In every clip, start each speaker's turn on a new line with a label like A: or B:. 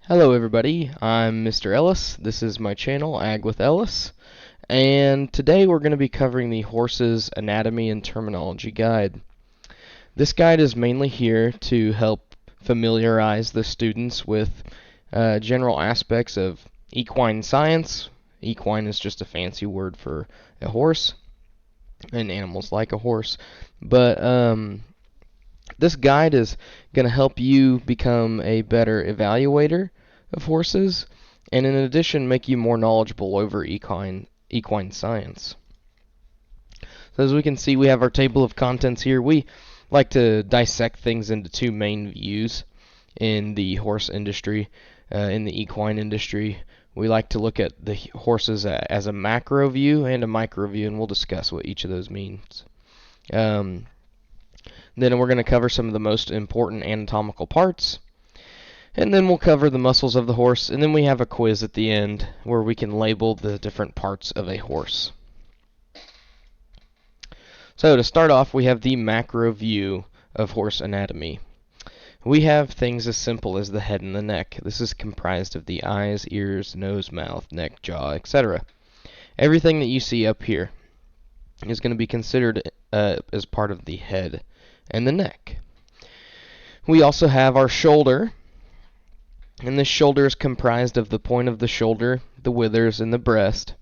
A: Hello everybody, I'm Mr. Ellis. This is my channel, Ag with Ellis, and today we're going to be covering the Horse's Anatomy and Terminology Guide. This guide is mainly here to help familiarize the students with general aspects of equine science. Equine is just a fancy word for a horse, and animals like a horse, but this guide is going to help you become a better evaluator of horses, and in addition, make you more knowledgeable over equine science. So as we can see, we have our table of contents here. We like to dissect things into two main views in the horse industry. In the equine industry, we like to look at the horses as a macro view and a micro view, and we'll discuss what each of those means. Then we're going to cover some of the most important anatomical parts. And then we'll cover the muscles of the horse, and then we have a quiz at the end where we can label the different parts of a horse. So to start off, we have the macro view of horse anatomy. We have things as simple as the head and the neck. This is comprised of the eyes, ears, nose, mouth, neck, jaw, etc. Everything that you see up here is going to be considered as part of the head and the neck. We also have our shoulder. And this shoulder is comprised of the point of the shoulder, the withers, and the breast.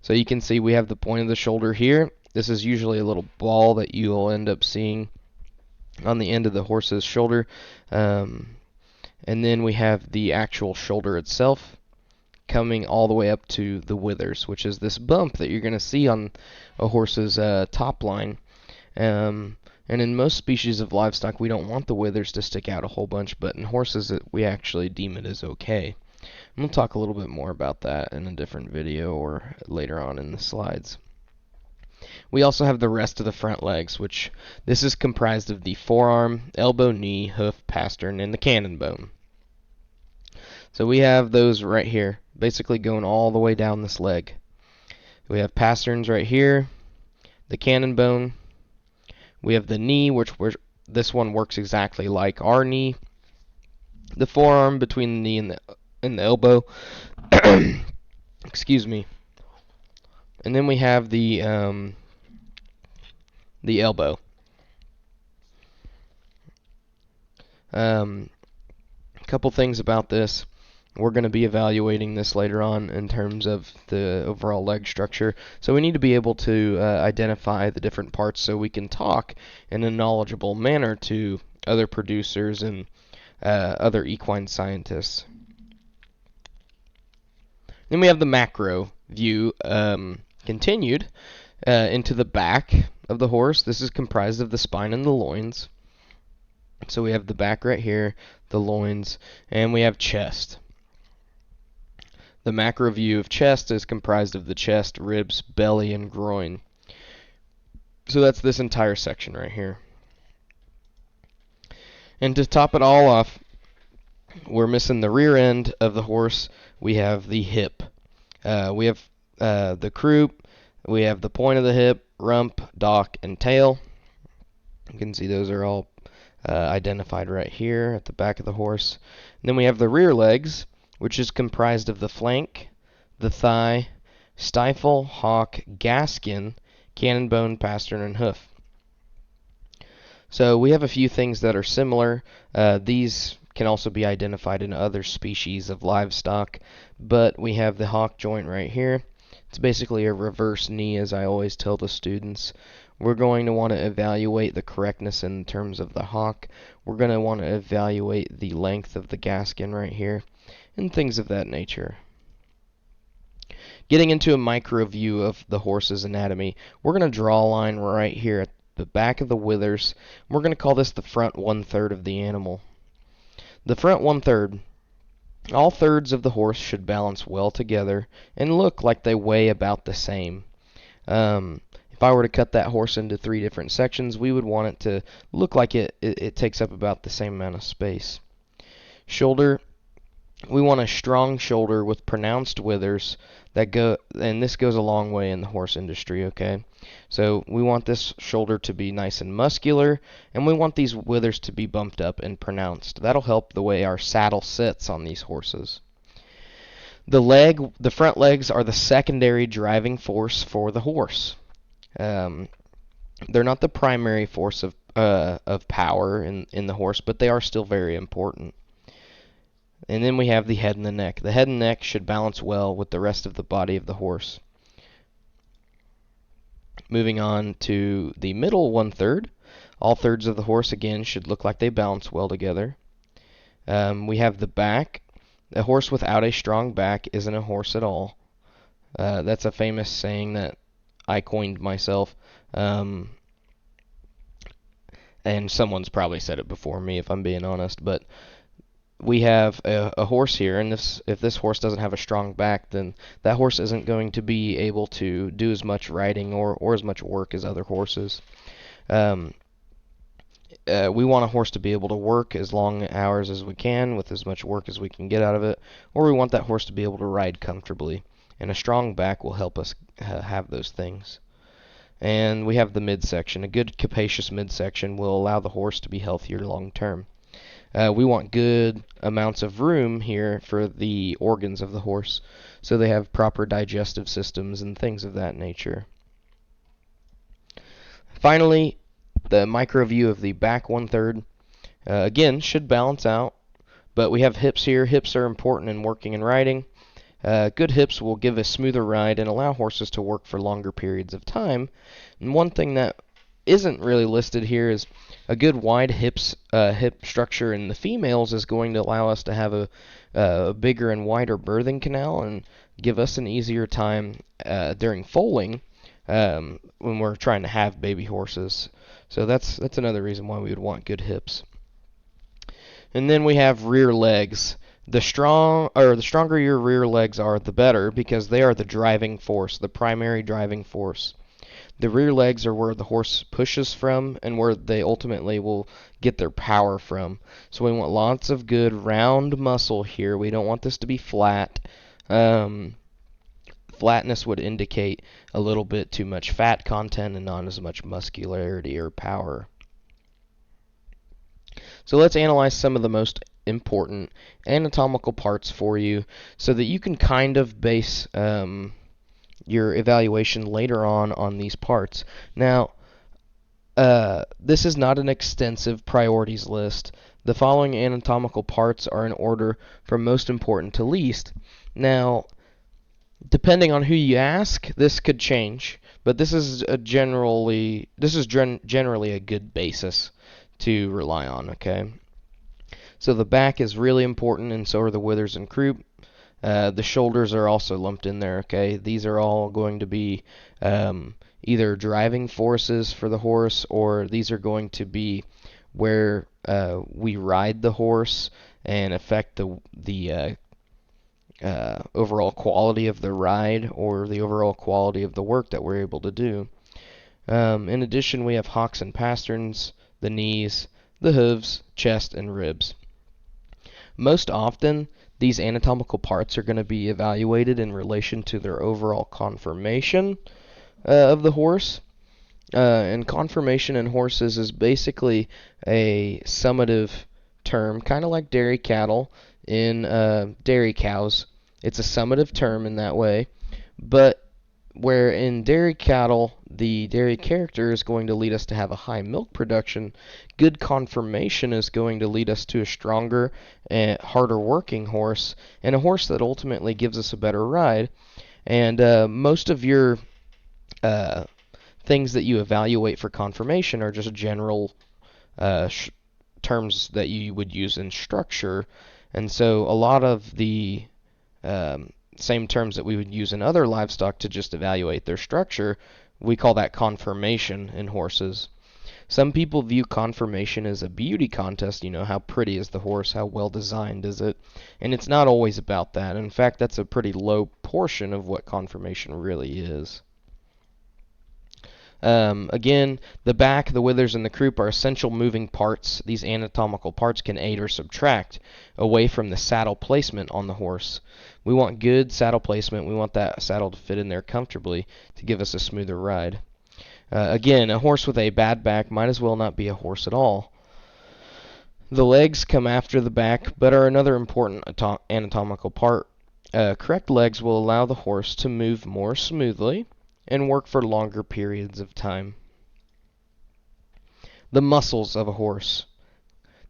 A: So you can see we have the point of the shoulder here. This is usually a little ball that you'll end up seeing on the end of the horse's shoulder. And then we have the actual shoulder itself coming all the way up to the withers, which is this bump that you're going to see on a horse's top line. And in most species of livestock, we don't want the withers to stick out a whole bunch, but in horses, we actually deem it as okay. And we'll talk a little bit more about that in a different video or later on in the slides. We also have the rest of the front legs, which this is comprised of the forearm, elbow, knee, hoof, pastern, and the cannon bone. So we have those right here, basically going all the way down this leg. We have pasterns right here, the cannon bone. We have the knee, this one works exactly like our knee. The forearm between the knee and the elbow. Excuse me. And then we have the elbow. A couple things about this. We're going to be evaluating this later on in terms of the overall leg structure. So we need to be able to identify the different parts so we can talk in a knowledgeable manner to other producers and other equine scientists. Then we have the macro view continued into the back of the horse. This is comprised of the spine and the loins. So we have the back right here, the loins, and we have chest. The macro view of chest is comprised of the chest, ribs, belly, and groin. So that's this entire section right here. And to top it all off, we're missing the rear end of the horse. We have the hip. We have the croup. We have the point of the hip, rump, dock, and tail. You can see those are all identified right here at the back of the horse. And then we have the rear legs, which is comprised of the flank, the thigh, stifle, hock, gaskin, cannon bone, pastern, and hoof. So we have a few things that are similar. These can also be identified in other species of livestock, but we have the hock joint right here. It's basically a reverse knee, as I always tell the students. We're going to want to evaluate the correctness in terms of the hock. We're going to want to evaluate the length of the gaskin right here, and things of that nature. Getting into a micro view of the horse's anatomy, we're going to draw a line right here at the back of the withers. We're going to call this the front 1/3 of the animal. The front 1/3, all thirds of the horse should balance well together and look like they weigh about the same. If I were to cut that horse into 3 different sections, we would want it to look like it takes up about the same amount of space. Shoulder We want a strong shoulder with pronounced withers that go, and this goes a long way in the horse industry, okay? So we want this shoulder to be nice and muscular, and we want these withers to be bumped up and pronounced. That'll help the way our saddle sits on these horses. The front legs are the secondary driving force for the horse. Um, they're not the primary force of power in the horse, but they are still very important. And then we have the head and the neck. The head and neck should balance well with the rest of the body of the horse. Moving on to the middle 1/3. All thirds of the horse, again, should look like they balance well together. We have the back. A horse without a strong back isn't a horse at all. That's a famous saying that I coined myself. And someone's probably said it before me, if I'm being honest. But we have a horse here, and if this horse doesn't have a strong back, then that horse isn't going to be able to do as much riding or as much work as other horses. We want a horse to be able to work as long hours as we can with as much work as we can get out of it, or we want that horse to be able to ride comfortably, and a strong back will help us have those things. And we have the midsection. A good capacious midsection will allow the horse to be healthier long term. We want good amounts of room here for the organs of the horse, so they have proper digestive systems and things of that nature. Finally, the micro view of the back 1/3, again, should balance out, but we have hips here. Hips are important in working and riding. Good hips will give a smoother ride and allow horses to work for longer periods of time. And one thing that isn't really listed here is a good wide hip structure in the females is going to allow us to have a bigger and wider birthing canal and give us an easier time during foaling when we're trying to have baby horses. So that's another reason why we would want good hips. And then we have rear legs. The stronger your rear legs are, the better, because they are the driving force, the primary driving force. The rear legs are where the horse pushes from and where they ultimately will get their power from. So we want lots of good round muscle here. We don't want this to be flat. Flatness would indicate a little bit too much fat content and not as much muscularity or power. So let's analyze some of the most important anatomical parts for you so that you can kind of base your evaluation later on these parts. Now, this is not an extensive priorities list. The following anatomical parts are in order from most important to least. Now, depending on who you ask, this could change, but this is generally a good basis to rely on, okay? So the back is really important, and so are the withers and croup. The shoulders are also lumped in there, okay? These are all going to be either driving forces for the horse, or these are going to be where we ride the horse and affect the overall quality of the ride or the overall quality of the work that we're able to do. In addition, we have hocks and pasterns, the knees, the hooves, chest, and ribs. Most often, these anatomical parts are going to be evaluated in relation to their overall conformation of the horse. And conformation in horses is basically a summative term, kind of like dairy cattle in dairy cows. It's a summative term in that way, but where in dairy cattle, the dairy character is going to lead us to have a high milk production, good conformation is going to lead us to a stronger and harder working horse, and a horse that ultimately gives us a better ride. And most of your things that you evaluate for conformation are just general terms that you would use in structure, and so a lot of the same terms that we would use in other livestock to just evaluate their structure, we call that conformation in horses. Some people view conformation as a beauty contest, how pretty is the horse, how well designed is it, and it's not always about that. In fact, that's a pretty low portion of what conformation really is. Again, the back, the withers, and the croup are essential moving parts. These anatomical parts can aid or subtract away from the saddle placement on the horse. We want good saddle placement. We want that saddle to fit in there comfortably to give us a smoother ride. Again, a horse with a bad back might as well not be a horse at all. The legs come after the back, but are another important anatomical part. Correct legs will allow the horse to move more smoothly and work for longer periods of time. The muscles of a horse.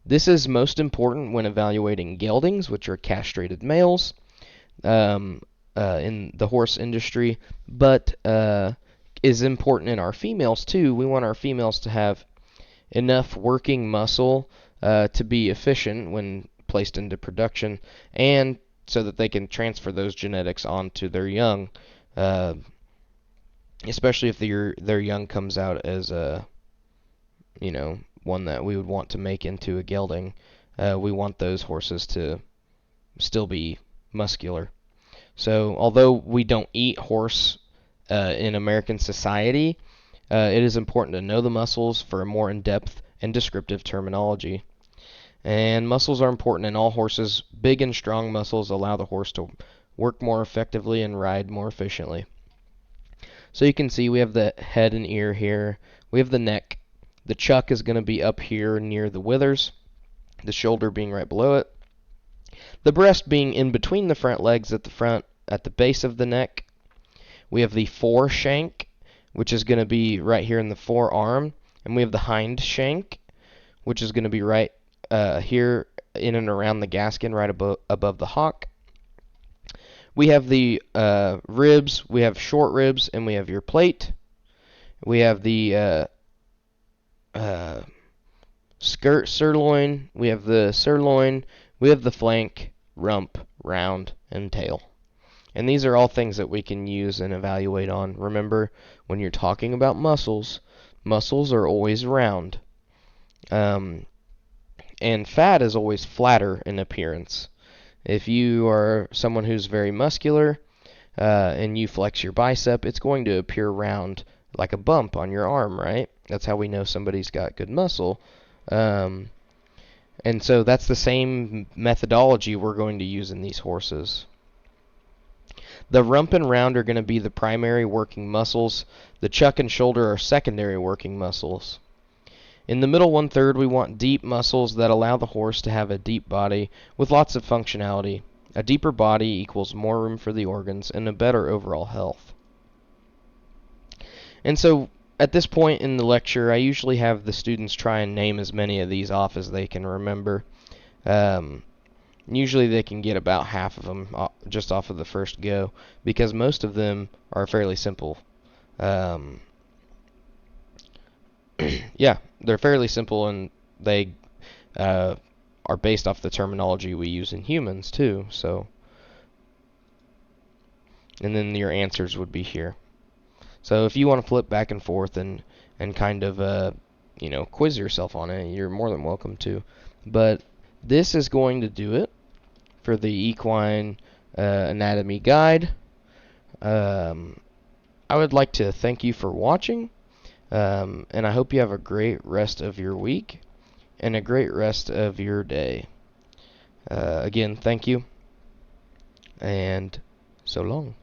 A: This is most important when evaluating geldings, which are castrated males in the horse industry, but is important in our females too. We want our females to have enough working muscle to be efficient when placed into production, and so that they can transfer those genetics onto their young, especially if their young comes out as a, one that we would want to make into a gelding. We want those horses to still be muscular. So although we don't eat horse in American society, it is important to know the muscles for a more in-depth and descriptive terminology. And muscles are important in all horses. Big and strong muscles allow the horse to work more effectively and ride more efficiently. So you can see we have the head and ear here. We have the neck. The chuck is going to be up here near the withers, the shoulder being right below it. The breast being in between the front legs at the front, at the base of the neck. We have the foreshank, which is going to be right here in the forearm. And we have the hind shank, which is going to be right here in and around the gaskin, right above the hock. We have the ribs. We have short ribs, and we have your plate. We have the skirt sirloin. We have the sirloin. We have the flank, rump, round, and tail. And these are all things that we can use and evaluate on. Remember, when you're talking about muscles, muscles are always round. And fat is always flatter in appearance. If you are someone who's very muscular and you flex your bicep, it's going to appear round like a bump on your arm, right? That's how we know somebody's got good muscle. And so that's the same methodology we're going to use in these horses. The rump and round are going to be the primary working muscles. The chuck and shoulder are secondary working muscles. In the middle 1/3, we want deep muscles that allow the horse to have a deep body with lots of functionality. A deeper body equals more room for the organs and a better overall health. And so at this point in the lecture, I usually have the students try and name as many of these off as they can remember. Usually they can get about half of them just off of the first go, because most of them are fairly simple. Yeah, they're fairly simple, and they are based off the terminology we use in humans too. So, and then your answers would be here. So if you want to flip back and forth and kind of quiz yourself on it, you're more than welcome to. But this is going to do it for the equine anatomy guide. I would like to thank you for watching. And I hope you have a great rest of your week and a great rest of your day. Again, thank you, and so long.